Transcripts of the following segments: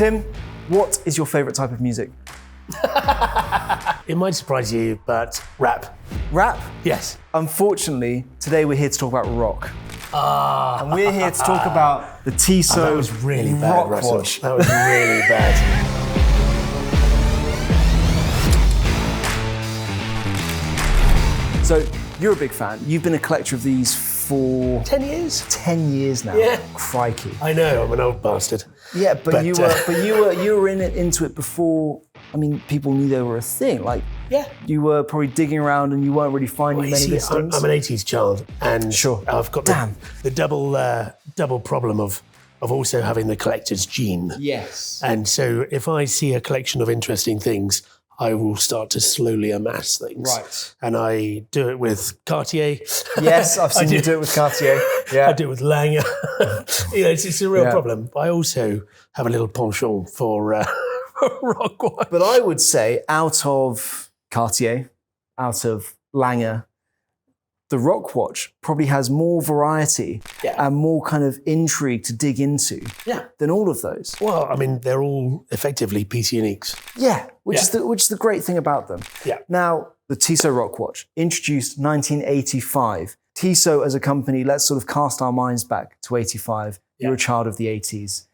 Tim, what is your favourite type of music? It might surprise you, but rap. Rap? Yes. Unfortunately, today we're here to talk about rock. And we're here to talk about the Tissot That was really bad, Russell. RockWatch. That was really bad. So, you're a big fan. You've been a collector of these for 10 years? 10 years now. Yeah. Crikey. I know, I'm an old bastard. Yeah, but you were into it before. I mean, people knew they were a thing. Like, Yeah. you were probably digging around and you weren't really finding Well, many you see, listings. I'm an 80s child, and Sure. I've got the double problem of also having the collector's gene. Yes. And so if I see a collection of interesting things, I will start to slowly amass things. Right. And I do it with Cartier. Yes, I've seen you do it with Cartier. Yeah. I do it with Lange. It's a real problem. I also have a little penchant for RockWatch. But I would say out of Cartier, out of Lange, the RockWatch probably has more variety and more kind of intrigue to dig into than all of those. Well, I mean, they're all effectively piece uniques. Yeah, which is the great thing about them. Yeah. Now, the Tissot RockWatch, introduced 1985. Tissot as a company, let's sort of cast our minds back to 85. You're a child of the 80s.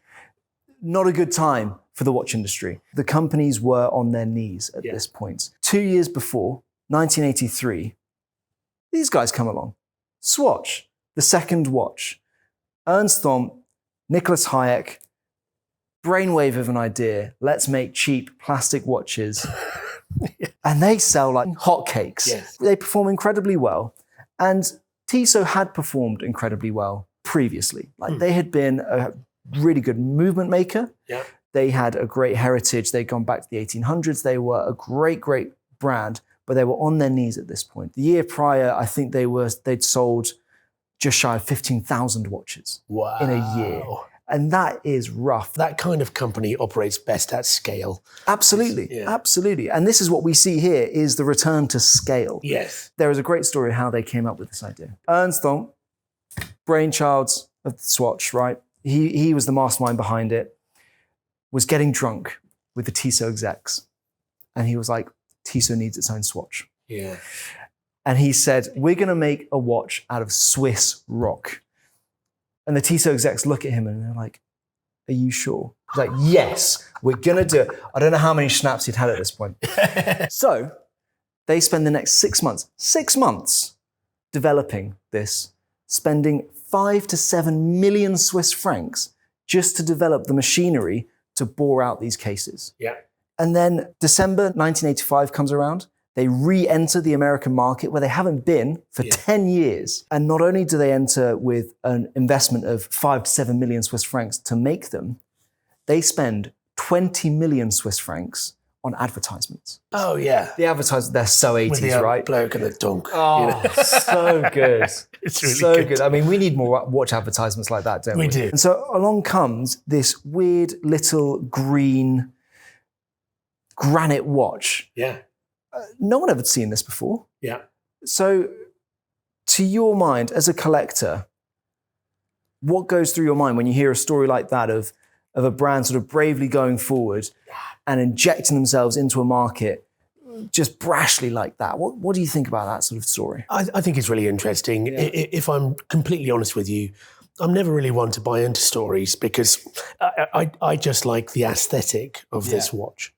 Not a good time for the watch industry. The companies were on their knees at this point. 2 years before, 1983, these guys come along. Swatch, the second watch. Ernst Thomke, Nicholas Hayek, brainwave of an idea. Let's make cheap plastic watches. And they sell like hotcakes. Yes. They perform incredibly well. And Tissot had performed incredibly well previously. Like they had been a really good movement maker. Yeah. They had a great heritage. They'd gone back to the 1800s. They were a great, great brand, but they were on their knees at this point. The year prior, I think they'd sold just shy of 15,000 watches in a year. And that is rough. That kind of company operates best at scale. Absolutely, absolutely. And this is what we see here is the return to scale. Yes. There is a great story how they came up with this idea. Ernst Thomke, brainchild of the Swatch, right? He was the mastermind behind it, was getting drunk with the Tissot execs. And he was like, Tissot needs its own Swatch. Yeah. And he said, we're going to make a watch out of Swiss rock. And the Tissot execs look at him and they're like, are you sure? He's like, yes, we're going to do it. I don't know how many schnapps he'd had at this point. So they spend the next 6 months developing this, spending 5 to 7 million Swiss francs just to develop the machinery to bore out these cases. Yeah. And then December 1985 comes around. They re-enter the American market where they haven't been for 10 years. And not only do they enter with an investment of 5 to 7 million Swiss francs to make them, they spend 20 million Swiss francs on advertisements. Oh, yeah. The advertisers, they're so 80s, With the right? bloke and the dunk. Oh, so good. It's really so good. good. I mean, we need more watch advertisements like that, don't we? We do. And so along comes this weird little green granite watch. Yeah. No one had seen this before. Yeah. So to your mind, as a collector, what goes through your mind when you hear a story like that of a brand sort of bravely going forward and injecting themselves into a market just brashly like that? What do you think about that sort of story? I think it's really interesting. Yeah. If I'm completely honest with you, I'm never really one to buy into stories because I just like the aesthetic of this watch.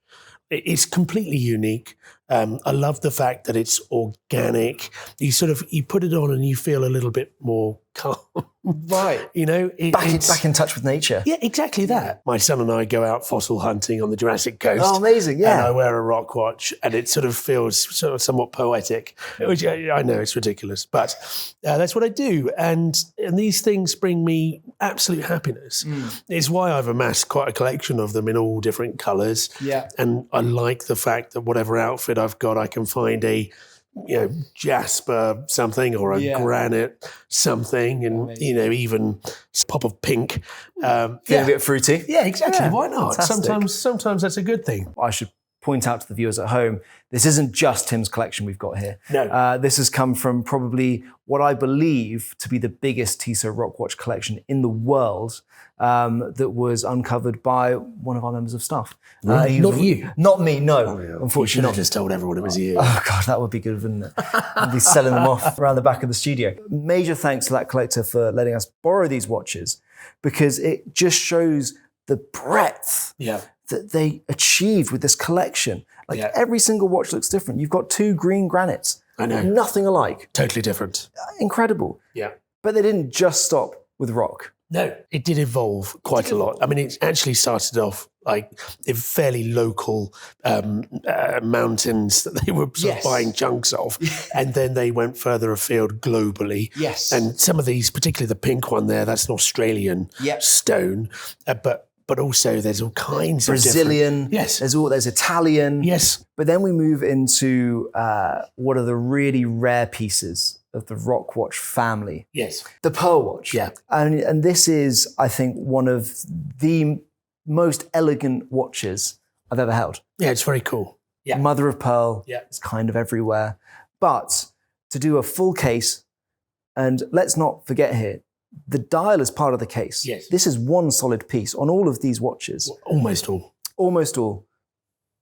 It's completely unique. I love the fact that it's organic. You put it on and you feel a little bit more calm. Right. You know, Back in touch with nature. Yeah, exactly that. My son and I go out fossil hunting on the Jurassic Coast. Oh, amazing, yeah. And I wear a rock watch and it sort of feels sort of somewhat poetic, which I know it's ridiculous, but that's what I do. And these things bring me absolute happiness. It's why I've amassed quite a collection of them in all different colours. Yeah. And I like the fact that whatever outfit I've got, I can find a jasper something or a granite something, and even a pop of pink. Feeling a bit fruity. Yeah, exactly. Yeah, Why not? fantastic. Sometimes that's a good thing. I should point out to the viewers at home, this isn't just Tim's collection we've got here. No. This has come from probably what I believe to be the biggest Tissot RockWatch collection in the world, that was uncovered by one of our members of staff. Not you? Not me, no. Oh, yeah. Unfortunately You should have not. just told everyone it was you. Oh God, that would be good, wouldn't it? I'd be selling them off around the back of the studio. Major thanks to that collector for letting us borrow these watches, because it just shows the breadth that they achieved with this collection. Like every single watch looks different. You've got 2 green granites. I know. Nothing alike. Totally different. Incredible. Yeah. But they didn't just stop with rock. No, it did evolve quite a lot. I mean, it actually started off like in fairly local mountains that they were sort of buying chunks of. And then they went further afield globally. Yes. And some of these, particularly the pink one there, that's an Australian stone. But also there's all kinds Brazilian. of different... Yes. There's Italian. Yes. But then we move into what are the really rare pieces of the RockWatch family. Yes. The pearl watch. Yeah. And this is, I think, one of the most elegant watches I've ever held. Yeah, it's very cool. Yeah. Mother of pearl. Yeah. It's kind of everywhere. But to do a full case, and let's not forget here, the dial is part of the case. Yes. This is one solid piece on all of these watches. Almost all. Almost all.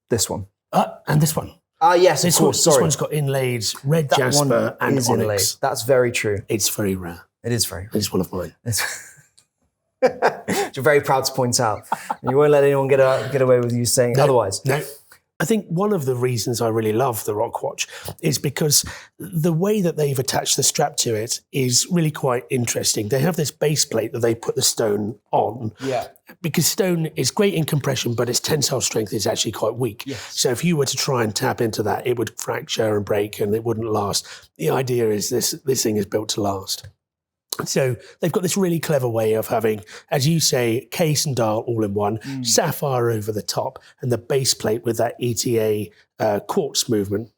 This one. And this one. Yes, of course, This one's got inlaid red jasper and onyx. Inlaid. That's very true. It's very rare. It is very rare. It's one of mine. You're very proud to point out. And you won't let anyone get away with you saying otherwise. No. I think one of the reasons I really love the RockWatch is because the way that they've attached the strap to it is really quite interesting. They have this base plate that they put the stone on. Yeah. Because stone is great in compression, but its tensile strength is actually quite weak. Yes. So if you were to try and tap into that, it would fracture and break and it wouldn't last. The idea is this thing is built to last. So they've got this really clever way of having, as you say, case and dial all in one, sapphire over the top, and the base plate with that ETA quartz movement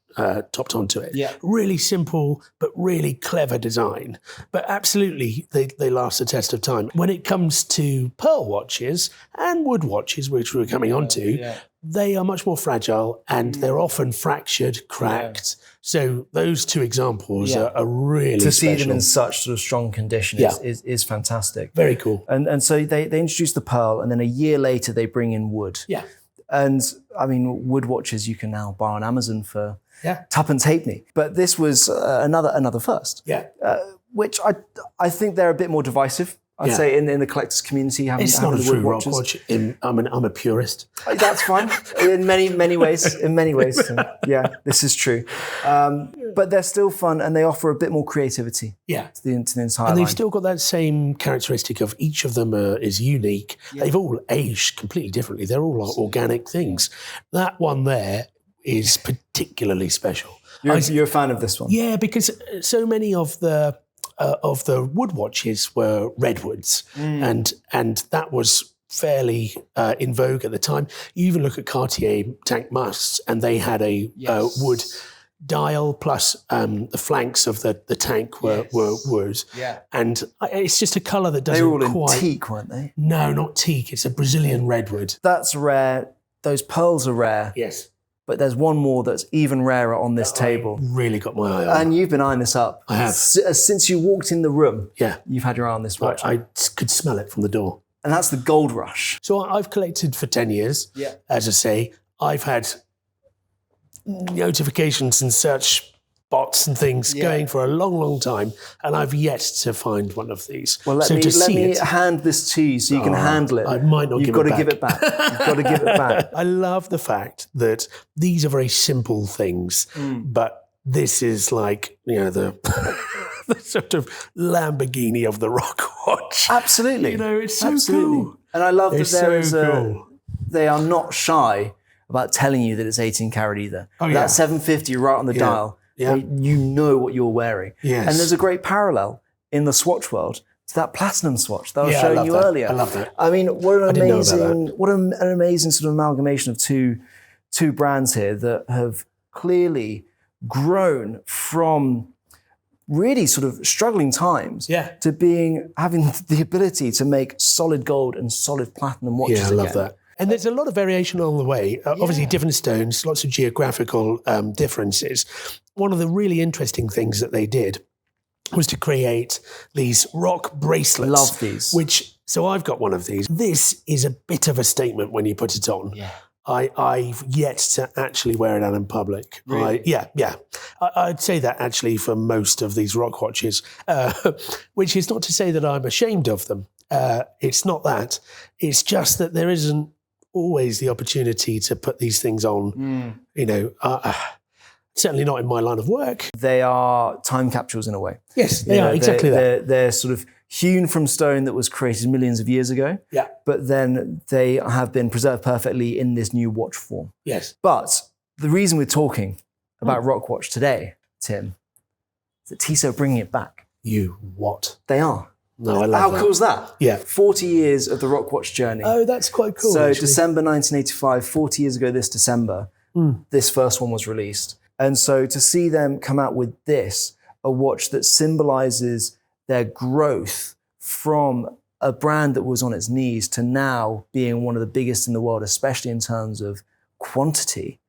topped onto it. Yeah. Really simple, but really clever design. But absolutely, they last the test of time. When it comes to pearl watches and wood watches, which we're coming on to, they are much more fragile and they're often fractured, cracked. So those 2 examples are really to special. see them in such sort of strong condition is fantastic. Very cool. And so they introduced the pearl, and then a year later they bring in wood. Yeah. And I mean, wood watches you can now buy on Amazon for tuppence halfpenny. But this was another first. Yeah. Which I think they're a bit more divisive. I'd say in the collectors community, it's not a the true wood RockWatch. I'm a purist. That's fine in many ways. In many ways, this is true. But they're still fun, and they offer a bit more creativity. Yeah, to the entire and they've line. still got that same characteristic of each of them is unique. Yeah. They've all aged completely differently. They're all like organic things. That one there is particularly special. You're a fan of this one? Yeah, because so many of the wood watches were redwoods, and that was fairly in vogue at the time. You even look at Cartier tank masts, and they had a wood dial plus the flanks of the tank were wood. Yeah, and it's just a colour that doesn't quite. They were all in teak, weren't they? No, not teak. It's a Brazilian redwood. That's rare. Those pearls are rare. Yes. But there's one more that's even rarer on this table. Really got my eye on. And you've been eyeing this up. I have. Since you walked in the room, yeah, you've had your eye on this watch. I could smell it from the door. And that's the Gold Rush. So I've collected for 10 years. Yeah. As I say, I've had notifications and search bots and things going for a long time, and I've yet to find one of these. Well, let me hand this to you so you can handle it. I might not You've got to give it back. You've got to give it back. I love the fact that these are very simple things, but this is like, the sort of Lamborghini of the RockWatch. Absolutely. It's so cool. And I love that they are not shy about telling you that it's 18 karat either. Oh, that 750 right on the dial. Yeah. You know what you're wearing. Yes. And there's a great parallel in the Swatch world to that platinum swatch that I was showing you earlier. I love that. I mean, what an amazing sort of amalgamation of two brands here that have clearly grown from really sort of struggling times to having the ability to make solid gold and solid platinum watches. Yeah, I love that. And there's a lot of variation along the way. Obviously, different stones, lots of geographical differences. One of the really interesting things that they did was to create these rock bracelets. Love these. So I've got one of these. This is a bit of a statement when you put it on. Yeah. I've yet to actually wear it out in public. Really? I'd say that actually for most of these rock watches, which is not to say that I'm ashamed of them. It's not that. It's just that there isn't always the opportunity to put these things on, certainly not in my line of work. They are time capsules in a way. Yes, they are, exactly that. They're sort of hewn from stone that was created millions of years ago. Yeah. But then they have been preserved perfectly in this new watch form. Yes. But the reason we're talking about RockWatch today, Tim, is that Tissot are bringing it back. You what? They are. No, I love How that. cool is that? Yeah. 40 years of the RockWatch journey. Oh, that's quite cool. So actually. December 1985, 40 years ago this December, this first one was released. And so to see them come out with this, a watch that symbolizes their growth from a brand that was on its knees to now being one of the biggest in the world, especially in terms of quantity,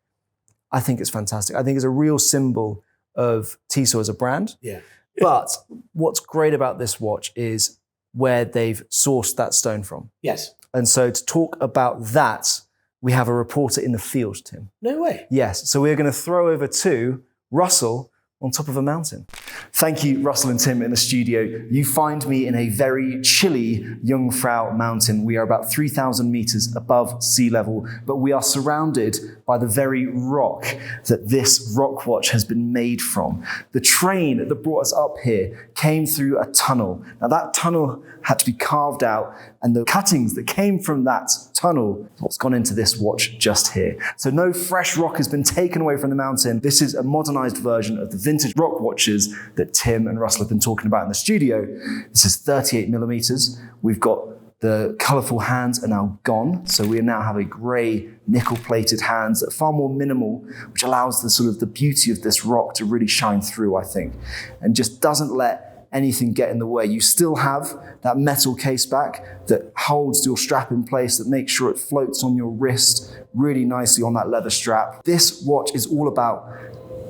I think it's fantastic. I think it's a real symbol of Tissot as a brand. Yeah. But what's great about this watch is where they've sourced that stone from. Yes. And so to talk about that, we have a reporter in the field, Tim. No way. Yes. So we're going to throw over to Russell on top of a mountain. Thank you, Russell and Tim in the studio. You find me in a very chilly JUNGFRAU mountain. We are about 3,000 meters above sea level, but we are surrounded by the very rock that this rock watch has been made from. The train that brought us up here came through a tunnel. Now that tunnel had to be carved out, and the cuttings that came from that tunnel is what's gone into this watch just here. So no fresh rock has been taken away from the mountain. This is a modernized version of the vintage rock watches that Tim and Russell have been talking about in the studio. This is 38 millimeters. We've got the colorful hands are now gone. So we now have a gray nickel plated hands that are far more minimal, which allows the sort of the beauty of this rock to really shine through, I think, and just doesn't let anything get in the way. You still have that metal case back that holds your strap in place, that makes sure it floats on your wrist really nicely on that leather strap. This watch is all about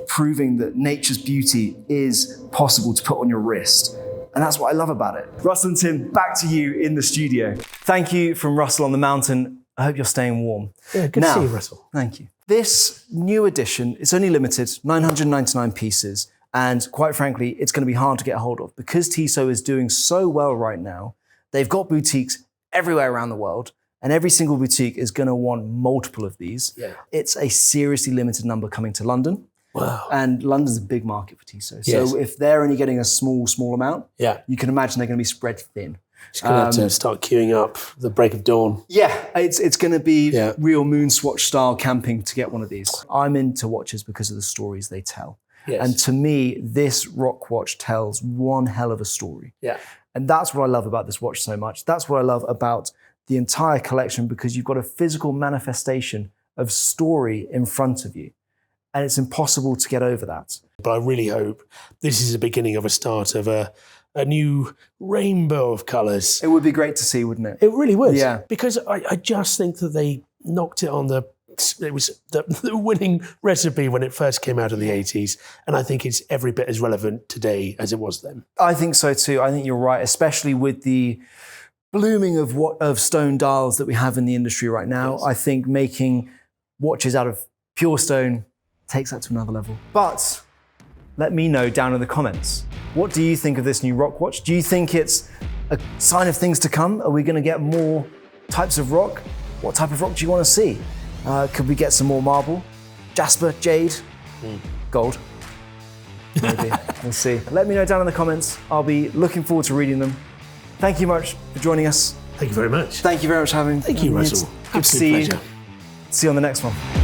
proving that nature's beauty is possible to put on your wrist. And that's what I love about it. Russell and Tim, back to you in the studio. Thank you from Russell on the mountain. I hope you're staying warm. Yeah, good to see you, Russell. Thank you. This new edition, it's only limited, 999 pieces. And quite frankly, it's going to be hard to get hold of because Tissot is doing so well right now. They've got boutiques everywhere around the world, and every single boutique is going to want multiple of these. Yeah. It's a seriously limited number coming to London. Wow. And London's a big market for Tissot. Yes. So if they're only getting a small amount, you can imagine they're going to be spread thin. It's going to have to start queuing up the break of dawn. Yeah, it's going to be real moon Swatch style camping to get one of these. I'm into watches because of the stories they tell. Yes. And to me, this rock watch tells one hell of a story. Yeah. And that's what I love about this watch so much. That's what I love about the entire collection, because you've got a physical manifestation of story in front of you. And it's impossible to get over that. But I really hope this is the beginning of a start of a new rainbow of colours. It would be great to see, wouldn't it? It really would. Yeah. Because I just think that they knocked it on the... It was the winning recipe when it first came out in the 80s. And I think it's every bit as relevant today as it was then. I think so too. I think you're right, especially with the blooming of stone dials that we have in the industry right now. Yes. I think making watches out of pure stone takes that to another level. But let me know down in the comments. What do you think of this new rock watch? Do you think it's a sign of things to come? Are we going to get more types of rock? What type of rock do you want to see? Could we get some more marble? Jasper, jade, gold? Maybe, we'll see. Let me know down in the comments. I'll be looking forward to reading them. Thank you much for joining us. Thank you very much. Thank you very much for having me. Thank you, Russell. Good to see you. See you on the next one.